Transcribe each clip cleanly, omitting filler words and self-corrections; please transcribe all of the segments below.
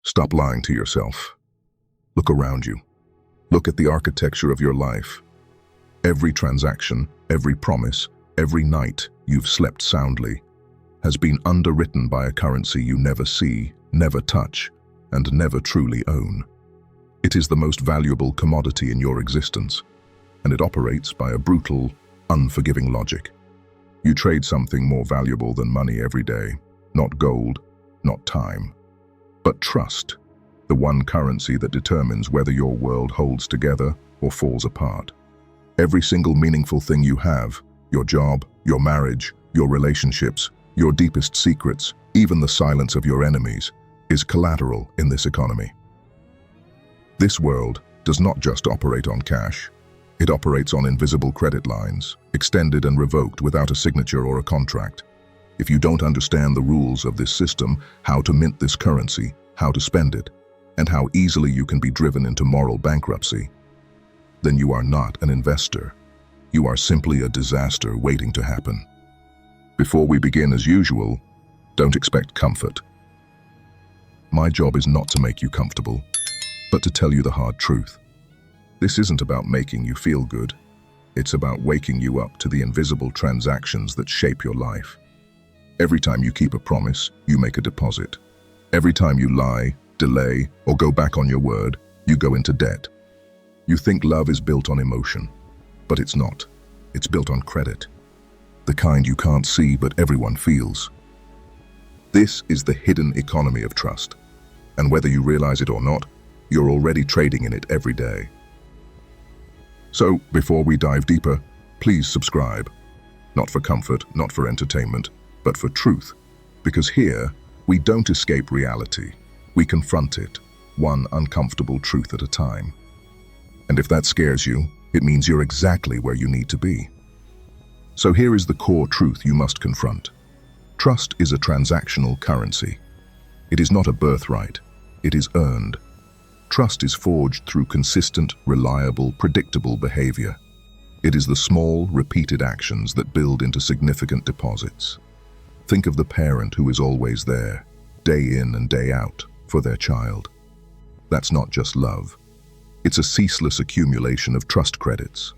Stop lying to yourself. Look around you. Look at the architecture of your life. Every transaction, every promise, every night you've slept soundly has been underwritten by a currency you never see, never touch, and never truly own. It is the most valuable commodity in your existence, and it operates by a brutal, unforgiving logic. You trade something more valuable than money every day, not gold, not time, but trust, the one currency that determines whether your world holds together or falls apart. Every single meaningful thing you have, your job, your marriage, your relationships, your deepest secrets, even the silence of your enemies, is collateral in this economy. This world does not just operate on cash. It operates on invisible credit lines, extended and revoked without a signature or a contract. If you don't understand the rules of this system, how to mint this currency, how to spend it, and how easily you can be driven into moral bankruptcy, then you are not an investor. You are simply a disaster waiting to happen. Before we begin, as usual, don't expect comfort. My job is not to make you comfortable, but to tell you the hard truth. This isn't about making you feel good. It's about waking you up to the invisible transactions that shape your life. Every time you keep a promise, you make a deposit. Every time you lie, delay, or go back on your word, you go into debt. You think love is built on emotion, but it's not. It's built on credit. The kind you can't see but everyone feels. This is the hidden economy of trust. And whether you realize it or not, you're already trading in it every day. So, before we dive deeper, please subscribe. Not for comfort, not for entertainment, but for truth. Because here, we don't escape reality. We confront it, one uncomfortable truth at a time. And if that scares you, it means you're exactly where you need to be. So here is the core truth you must confront. Trust is a transactional currency. It is not a birthright. It is earned. Trust is forged through consistent, reliable, predictable behavior. It is the small, repeated actions that build into significant deposits. Think of the parent who is always there, day in and day out, for their child. That's not just love. It's a ceaseless accumulation of trust credits.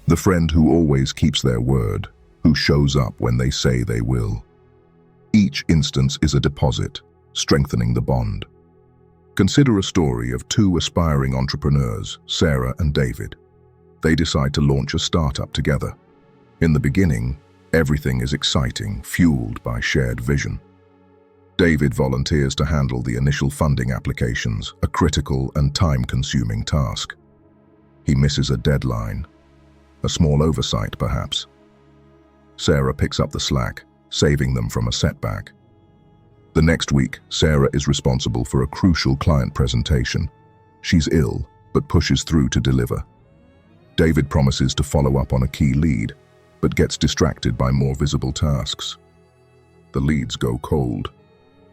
The friend who always keeps their word, who shows up when they say they will. Each instance is a deposit, strengthening the bond. Consider a story of two aspiring entrepreneurs, Sarah and David. They decide to launch a startup together. In the beginning, everything is exciting, fueled by shared vision. David volunteers to handle the initial funding applications, a critical and time-consuming task. He misses a deadline, a small oversight perhaps. Sarah picks up the slack, saving them from a setback. The next week, Sarah is responsible for a crucial client presentation. She's ill, but pushes through to deliver. David promises to follow up on a key lead, but gets distracted by more visible tasks. The leads go cold.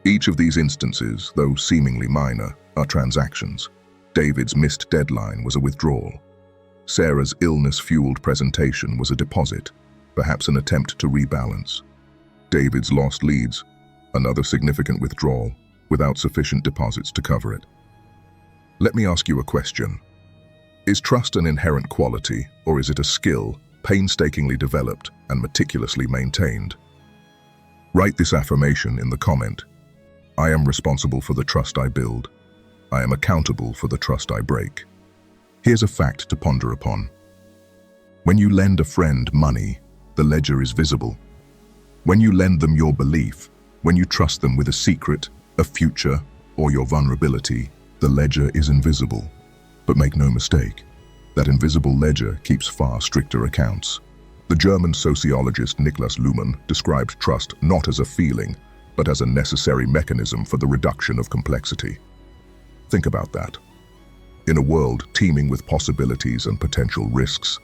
Each of these instances, though seemingly minor, are transactions. David's missed deadline was a withdrawal. Sarah's illness-fueled presentation was a deposit, perhaps an attempt to rebalance. David's lost leads, another significant withdrawal, without sufficient deposits to cover it. Let me ask you a question. Is trust an inherent quality, or is it a skill, painstakingly developed and meticulously maintained? Write this affirmation in the comment. I am responsible for the trust I build. I am accountable for the trust I break. Here's a fact to ponder upon. When you lend a friend money, the ledger is visible. When you lend them your belief, when you trust them with a secret, a future, or your vulnerability, the ledger is invisible. But make no mistake, that invisible ledger keeps far stricter accounts. The German sociologist Niklas Luhmann described trust not as a feeling, but as a necessary mechanism for the reduction of complexity. Think about that. In a world teeming with possibilities and potential risks,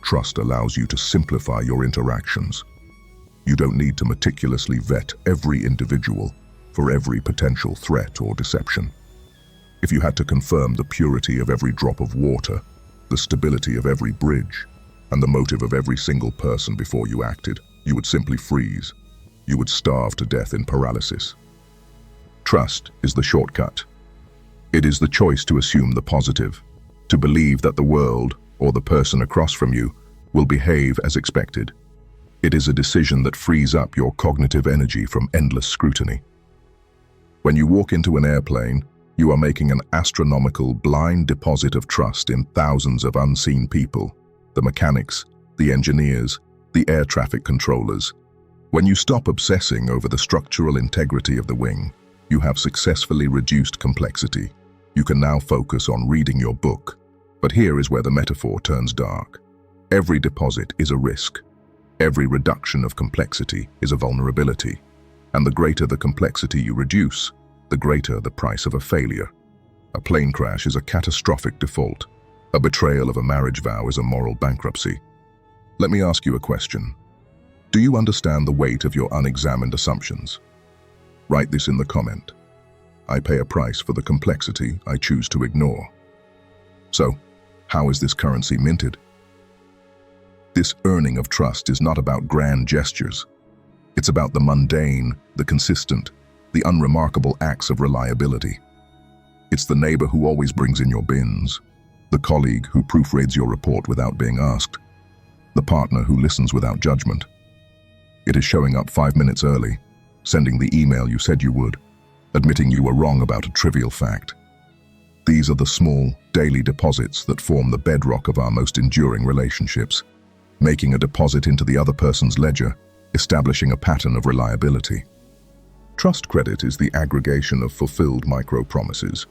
trust allows you to simplify your interactions. You don't need to meticulously vet every individual for every potential threat or deception. If you had to confirm the purity of every drop of water, the stability of every bridge, and the motive of every single person before you acted, you would simply freeze. You would starve to death in paralysis. Trust is the shortcut. It is the choice to assume the positive, to believe that the world, or the person across from you, will behave as expected. It is a decision that frees up your cognitive energy from endless scrutiny. When you walk into an airplane, you are making an astronomical blind deposit of trust in thousands of unseen people, the mechanics, the engineers, the air traffic controllers. When you stop obsessing over the structural integrity of the wing, you have successfully reduced complexity. You can now focus on reading your book. But here is where the metaphor turns dark. Every deposit is a risk. Every reduction of complexity is a vulnerability. And the greater the complexity you reduce, the greater the price of a failure. A plane crash is a catastrophic default. A betrayal of a marriage vow is a moral bankruptcy. Let me ask you a question. Do you understand the weight of your unexamined assumptions? Write this in the comment. I pay a price for the complexity I choose to ignore. So, how is this currency minted? This earning of trust is not about grand gestures. It's about the mundane, the consistent, the unremarkable acts of reliability. It's the neighbor who always brings in your bins, the colleague who proofreads your report without being asked, the partner who listens without judgment. It is showing up 5 minutes early, sending the email you said you would, admitting you were wrong about a trivial fact. These are the small, daily deposits that form the bedrock of our most enduring relationships, making a deposit into the other person's ledger, establishing a pattern of reliability. Trust credit is the aggregation of fulfilled micro-promises.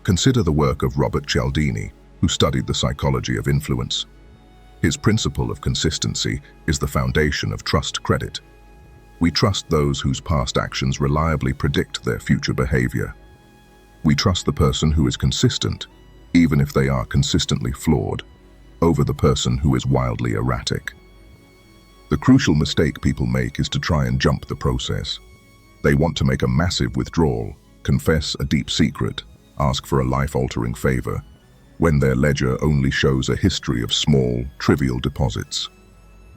Consider the work of Robert Cialdini, who studied the psychology of influence. His principle of consistency is the foundation of trust credit. We trust those whose past actions reliably predict their future behavior. We trust the person who is consistent, even if they are consistently flawed, over the person who is wildly erratic. The crucial mistake people make is to try and jump the process. They want to make a massive withdrawal, confess a deep secret, ask for a life-altering favor, when their ledger only shows a history of small, trivial deposits.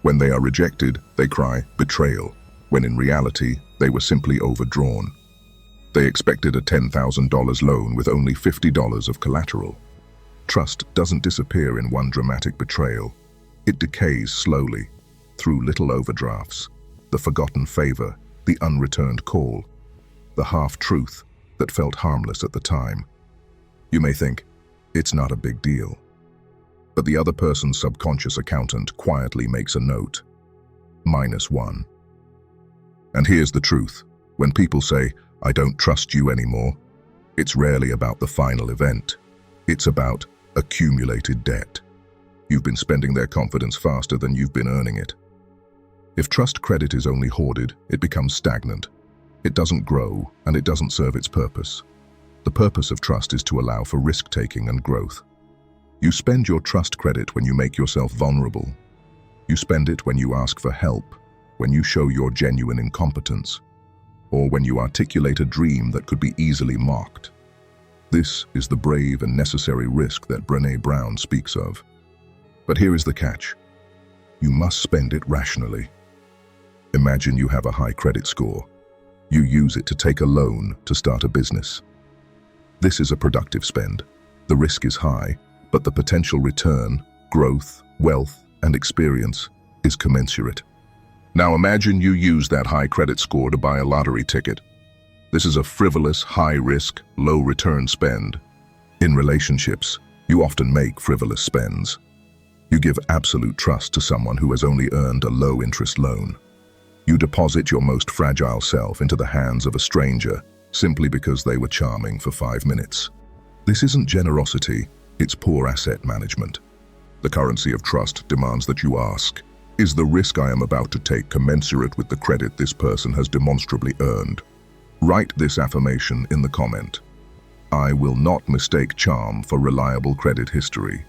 When they are rejected, they cry, "Betrayal," when in reality, they were simply overdrawn. They expected a $10,000 loan with only $50 of collateral. Trust doesn't disappear in one dramatic betrayal. It decays slowly, through little overdrafts, the forgotten favor, the unreturned call, the half-truth that felt harmless at the time. You may think, it's not a big deal. But the other person's subconscious accountant quietly makes a note. -1. And here's the truth. When people say, "I don't trust you anymore," it's rarely about the final event. It's about accumulated debt. You've been spending their confidence faster than you've been earning it. If trust credit is only hoarded, it becomes stagnant. It doesn't grow, and it doesn't serve its purpose. The purpose of trust is to allow for risk-taking and growth. You spend your trust credit when you make yourself vulnerable. You spend it when you ask for help, when you show your genuine incompetence, or when you articulate a dream that could be easily mocked. This is the brave and necessary risk that Brené Brown speaks of. But here is the catch. You must spend it rationally. Imagine you have a high credit score. You use it to take a loan to start a business. This is a productive spend. The risk is high, but the potential return, growth, wealth, and experience is commensurate. Now imagine you use that high credit score to buy a lottery ticket. This is a frivolous, high-risk, low-return spend. In relationships, you often make frivolous spends. You give absolute trust to someone who has only earned a low-interest loan. You deposit your most fragile self into the hands of a stranger simply because they were charming for 5 minutes. This isn't generosity, it's poor asset management. The currency of trust demands that you ask, is the risk I am about to take commensurate with the credit this person has demonstrably earned? Write this affirmation in the comment. I will not mistake charm for reliable credit history.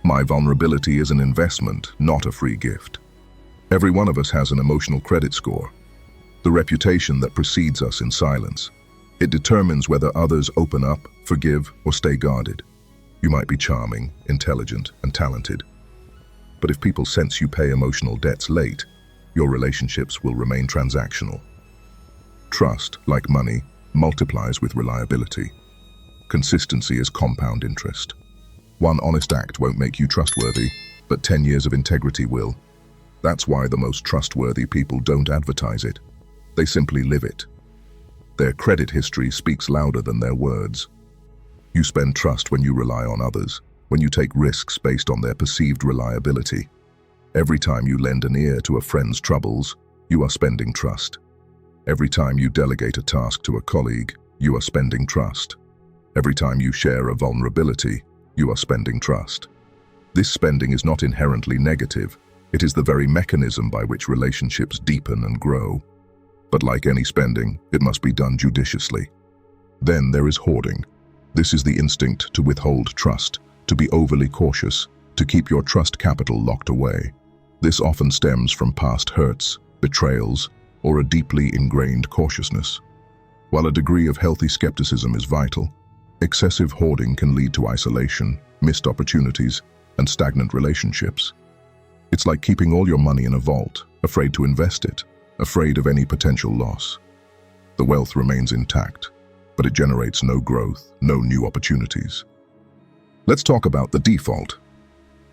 My vulnerability is an investment, not a free gift. Every one of us has an emotional credit score, the reputation that precedes us in silence. It determines whether others open up, forgive, or stay guarded. You might be charming, intelligent, and talented. But if people sense you pay emotional debts late, your relationships will remain transactional. Trust, like money, multiplies with reliability. Consistency is compound interest. One honest act won't make you trustworthy, but 10 years of integrity will. That's why the most trustworthy people don't advertise it. They simply live it. Their credit history speaks louder than their words. You spend trust when you rely on others, when you take risks based on their perceived reliability. Every time you lend an ear to a friend's troubles, you are spending trust. Every time you delegate a task to a colleague, you are spending trust. Every time you share a vulnerability, you are spending trust. This spending is not inherently negative. It is the very mechanism by which relationships deepen and grow. But like any spending, it must be done judiciously. Then there is hoarding. This is the instinct to withhold trust, to be overly cautious, to keep your trust capital locked away. This often stems from past hurts, betrayals, or a deeply ingrained cautiousness. While a degree of healthy skepticism is vital, excessive hoarding can lead to isolation, missed opportunities, and stagnant relationships. It's like keeping all your money in a vault, afraid to invest it, afraid of any potential loss. The wealth remains intact, but it generates no growth, no new opportunities. Let's talk about the default.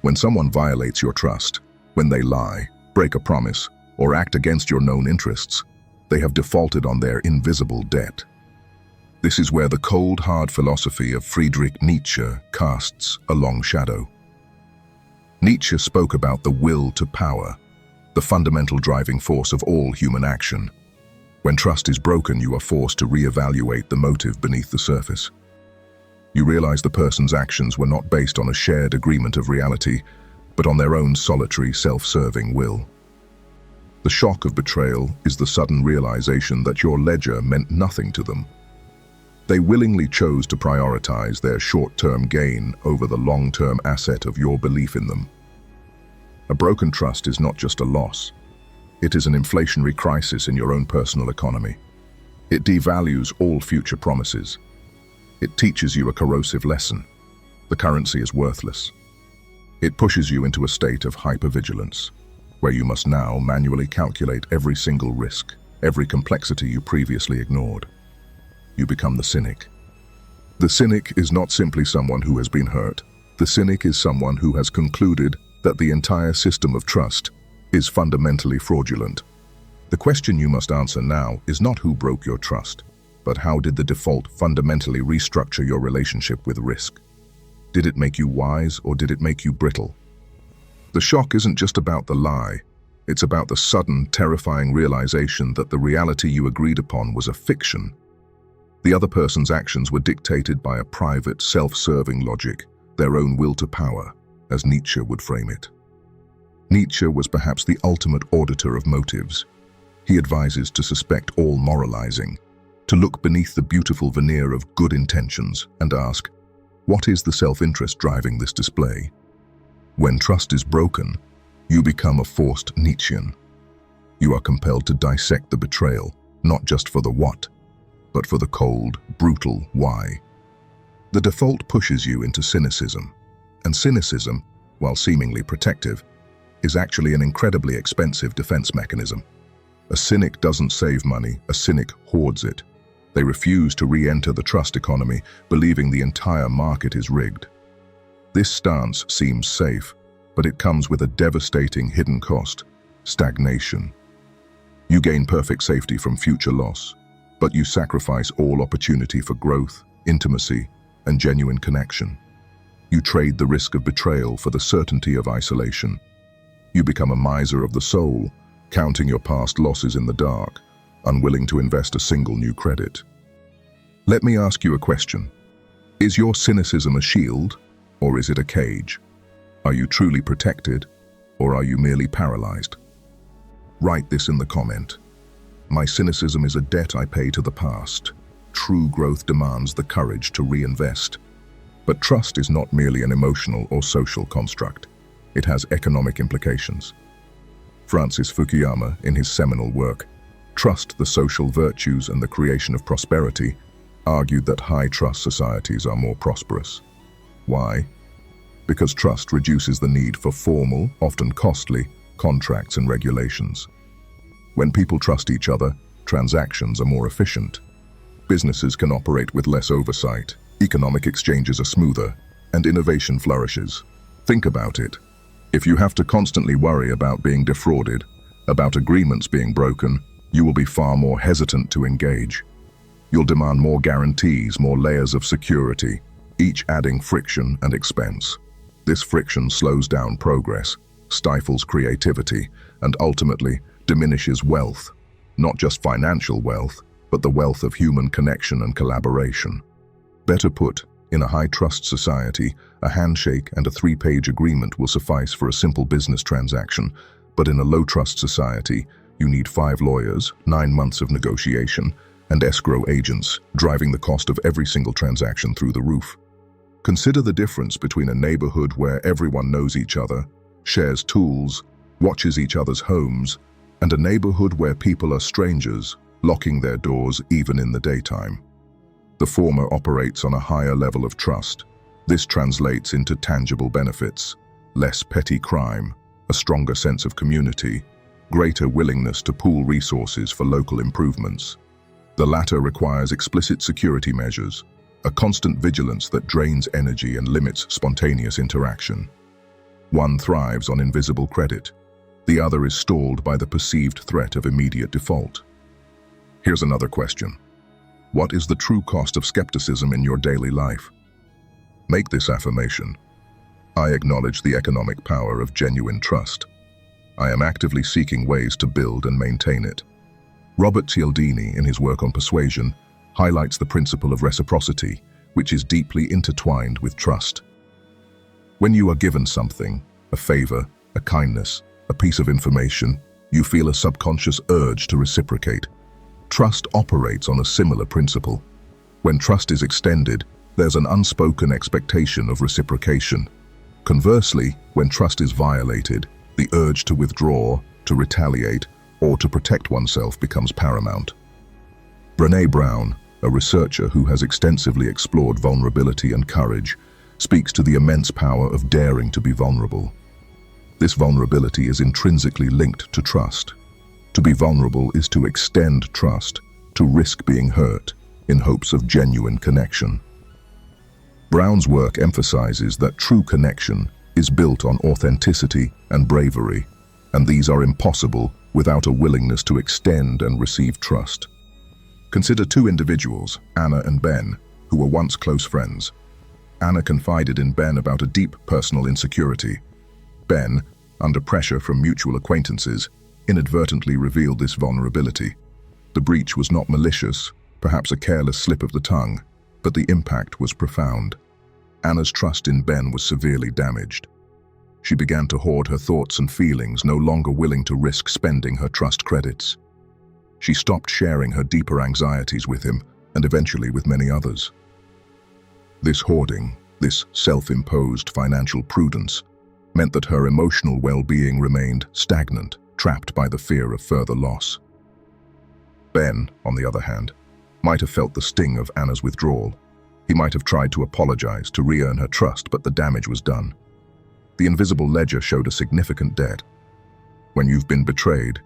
When someone violates your trust, when they lie, break a promise, or act against your known interests, they have defaulted on their invisible debt. This is where the cold, hard philosophy of Friedrich Nietzsche casts a long shadow. Nietzsche spoke about the will to power, the fundamental driving force of all human action. When trust is broken, you are forced to reevaluate the motive beneath the surface. You realize the person's actions were not based on a shared agreement of reality, but on their own solitary, self-serving will. The shock of betrayal is the sudden realization that your ledger meant nothing to them. They willingly chose to prioritize their short-term gain over the long-term asset of your belief in them. A broken trust is not just a loss. It is an inflationary crisis in your own personal economy. It devalues all future promises. It teaches you a corrosive lesson. The currency is worthless. It pushes you into a state of hypervigilance, where you must now manually calculate every single risk, every complexity you previously ignored. You become the cynic. The cynic is not simply someone who has been hurt. The cynic is someone who has concluded that the entire system of trust is fundamentally fraudulent. The question you must answer now is not who broke your trust, but how did the default fundamentally restructure your relationship with risk? Did it make you wise, or did it make you brittle? The shock isn't just about the lie. It's about the sudden, terrifying realization that the reality you agreed upon was a fiction. The other person's actions were dictated by a private, self-serving logic, their own will to power, as Nietzsche would frame it. Nietzsche was perhaps the ultimate auditor of motives. He advises to suspect all moralizing, to look beneath the beautiful veneer of good intentions and ask, what is the self-interest driving this display? When trust is broken, you become a forced Nietzschean. You are compelled to dissect the betrayal, not just for the what, but for the cold, brutal why. The default pushes you into cynicism, and cynicism, while seemingly protective, is actually an incredibly expensive defense mechanism. A cynic doesn't save money, a cynic hoards it. They refuse to re-enter the trust economy, believing the entire market is rigged. This stance seems safe, but it comes with a devastating hidden cost: stagnation. You gain perfect safety from future loss, but you sacrifice all opportunity for growth, intimacy, and genuine connection. You trade the risk of betrayal for the certainty of isolation. You become a miser of the soul, counting your past losses in the dark, unwilling to invest a single new credit. Let me ask you a question. Is your cynicism a shield, or is it a cage? Are you truly protected, or are you merely paralyzed? Write this in the comment. My cynicism is a debt I pay to the past. True growth demands the courage to reinvest. But trust is not merely an emotional or social construct. It has economic implications. Francis Fukuyama, in his seminal work, Trust, the Social Virtues and the Creation of Prosperity, argued that high-trust societies are more prosperous. Why? Because trust reduces the need for formal, often costly, contracts and regulations. When people trust each other, transactions are more efficient. Businesses can operate with less oversight. economic exchanges are smoother, and innovation flourishes. Think about it. If you have to constantly worry about being defrauded, about agreements being broken, you will be far more hesitant to engage. You'll demand more guarantees, more layers of security, each adding friction and expense. This friction slows down progress, stifles creativity, and ultimately diminishes wealth. Not just financial wealth, but the wealth of human connection and collaboration. Better put, in a high-trust society, a handshake and a 3-page agreement will suffice for a simple business transaction, but in a low-trust society, you need 5 lawyers, 9 months of negotiation, and escrow agents, driving the cost of every single transaction through the roof. Consider the difference between a neighborhood where everyone knows each other, shares tools, watches each other's homes, and a neighborhood where people are strangers, locking their doors even in the daytime. The former operates on a higher level of trust. This translates into tangible benefits: less petty crime, a stronger sense of community, greater willingness to pool resources for local improvements. The latter requires explicit security measures, a constant vigilance that drains energy and limits spontaneous interaction. One thrives on invisible credit. The other is stalled by the perceived threat of immediate default. Here's another question. What is the true cost of skepticism in your daily life? Make this affirmation. I acknowledge the economic power of genuine trust. I am actively seeking ways to build and maintain it. Robert Cialdini, in his work on persuasion, highlights the principle of reciprocity, which is deeply intertwined with trust. When you are given something, a favor, a kindness, a piece of information, you feel a subconscious urge to reciprocate. Trust operates on a similar principle. When trust is extended, there's an unspoken expectation of reciprocation. Conversely, when trust is violated, the urge to withdraw, to retaliate, or to protect oneself becomes paramount. Brené Brown, a researcher who has extensively explored vulnerability and courage, speaks to the immense power of daring to be vulnerable. This vulnerability is intrinsically linked to trust. To be vulnerable is to extend trust, to risk being hurt, in hopes of genuine connection. Brown's work emphasizes that true connection is built on authenticity and bravery, and these are impossible without a willingness to extend and receive trust. Consider 2 individuals, Anna and Ben, who were once close friends. Anna confided in Ben about a deep personal insecurity. Ben, under pressure from mutual acquaintances, inadvertently revealed this vulnerability. The breach was not malicious, perhaps a careless slip of the tongue, but the impact was profound. Anna's trust in Ben was severely damaged. She began to hoard her thoughts and feelings, no longer willing to risk spending her trust credits. She stopped sharing her deeper anxieties with him, and eventually with many others. This hoarding, this self-imposed financial prudence, meant that her emotional well-being remained stagnant, trapped by the fear of further loss. Ben, on the other hand, might have felt the sting of Anna's withdrawal. He might have tried to apologize, to re-earn her trust, but the damage was done. The invisible ledger showed a significant debt. When you've been betrayed,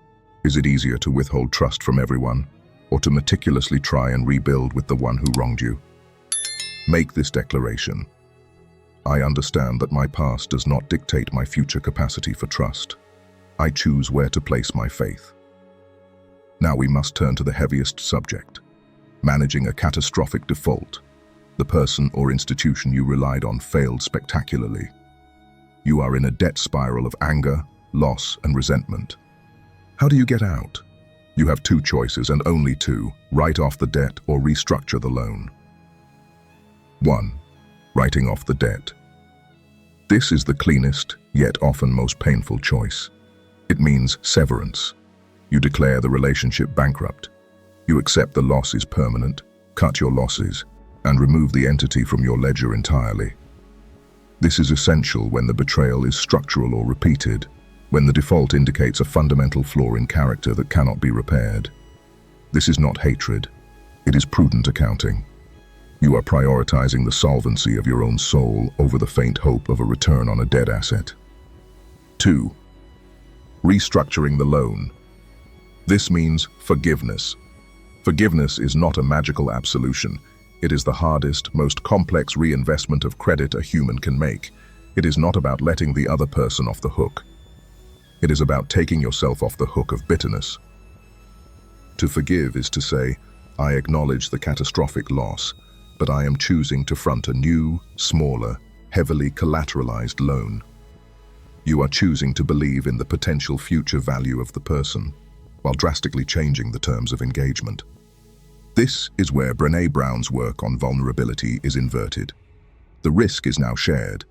is it easier to withhold trust from everyone, or to meticulously try and rebuild with the one who wronged you? Make this declaration. I understand that my past does not dictate my future capacity for trust. I choose where to place my faith. Now we must turn to the heaviest subject, managing a catastrophic default. The person or institution you relied on failed spectacularly. You are in a debt spiral of anger, loss, and resentment. How do you get out? You have 2 choices, and only 2: write off the debt or restructure the loan. 1. Writing off the debt. This is the cleanest, yet often most painful choice. It means severance. You declare the relationship bankrupt. You accept the loss is permanent, cut your losses, and remove the entity from your ledger entirely. This is essential when the betrayal is structural or repeated, when the default indicates a fundamental flaw in character that cannot be repaired. This is not hatred. It is prudent accounting. You are prioritizing the solvency of your own soul over the faint hope of a return on a dead asset. 2. Restructuring the loan. This means forgiveness. Forgiveness is not a magical absolution. It is the hardest, most complex reinvestment of credit a human can make. It is not about letting the other person off the hook. It is about taking yourself off the hook of bitterness. To forgive is to say, I acknowledge the catastrophic loss, but I am choosing to front a new, smaller, heavily collateralized loan. You are choosing to believe in the potential future value of the person, while drastically changing the terms of engagement. This is where Brené Brown's work on vulnerability is inverted. The risk is now shared.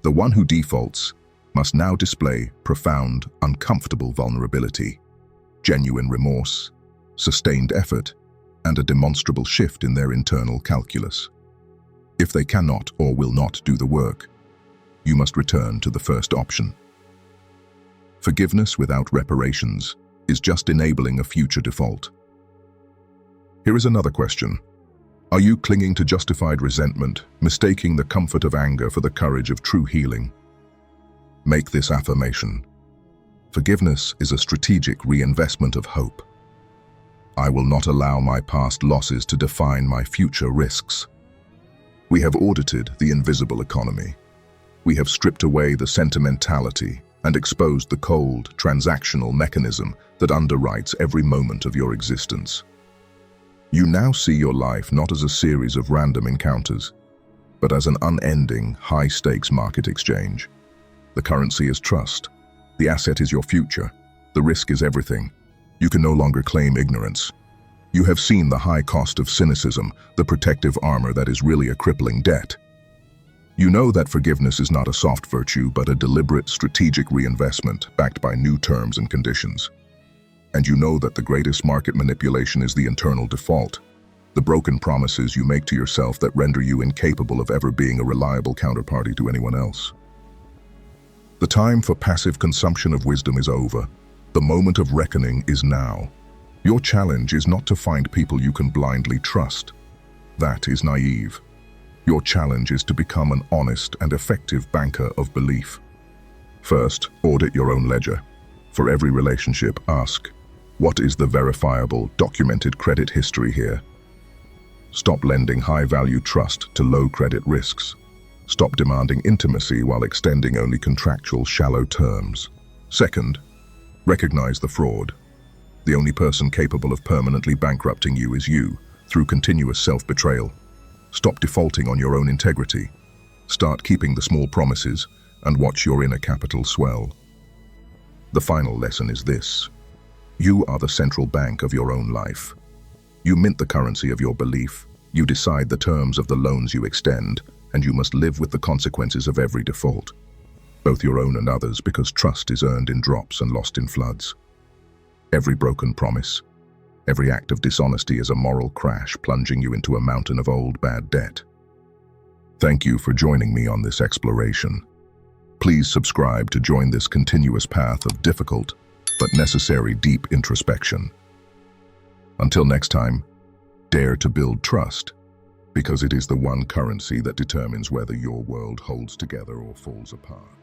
The one who defaults must now display profound, uncomfortable vulnerability, genuine remorse, sustained effort, and a demonstrable shift in their internal calculus. If they cannot or will not do the work, you must return to the first option. Forgiveness without reparations is just enabling a future default. Here is another question. Are you clinging to justified resentment, mistaking the comfort of anger for the courage of true healing? Make this affirmation. Forgiveness is a strategic reinvestment of hope. I will not allow my past losses to define my future risks. We have audited the invisible economy. We have stripped away the sentimentality and exposed the cold, transactional mechanism that underwrites every moment of your existence. You now see your life not as a series of random encounters, but as an unending, high-stakes market exchange. The currency is trust. The asset is your future. The risk is everything. You can no longer claim ignorance. You have seen the high cost of cynicism, the protective armor that is really a crippling debt. You know that forgiveness is not a soft virtue, but a deliberate, strategic reinvestment backed by new terms and conditions. And you know that the greatest market manipulation is the internal default, the broken promises you make to yourself that render you incapable of ever being a reliable counterparty to anyone else. The time for passive consumption of wisdom is over. The moment of reckoning is now. Your challenge is not to find people you can blindly trust. That is naive. Your challenge is to become an honest and effective banker of belief. First, audit your own ledger. For every relationship, ask, what is the verifiable, documented credit history here? Stop lending high-value trust to low-credit risks. Stop demanding intimacy while extending only contractual, shallow terms. Second, recognize the fraud. The only person capable of permanently bankrupting you is you, through continuous self-betrayal. Stop defaulting on your own integrity. Start keeping the small promises and watch your inner capital swell. The final lesson is this. You are the central bank of your own life. You mint the currency of your belief, you decide the terms of the loans you extend, and you must live with the consequences of every default, both your own and others, because trust is earned in drops and lost in floods. Every broken promise, every act of dishonesty is a moral crash plunging you into a mountain of old bad debt. Thank you for joining me on this exploration. Please subscribe to join this continuous path of difficult but necessary deep introspection. Until next time, dare to build trust, because it is the one currency that determines whether your world holds together or falls apart.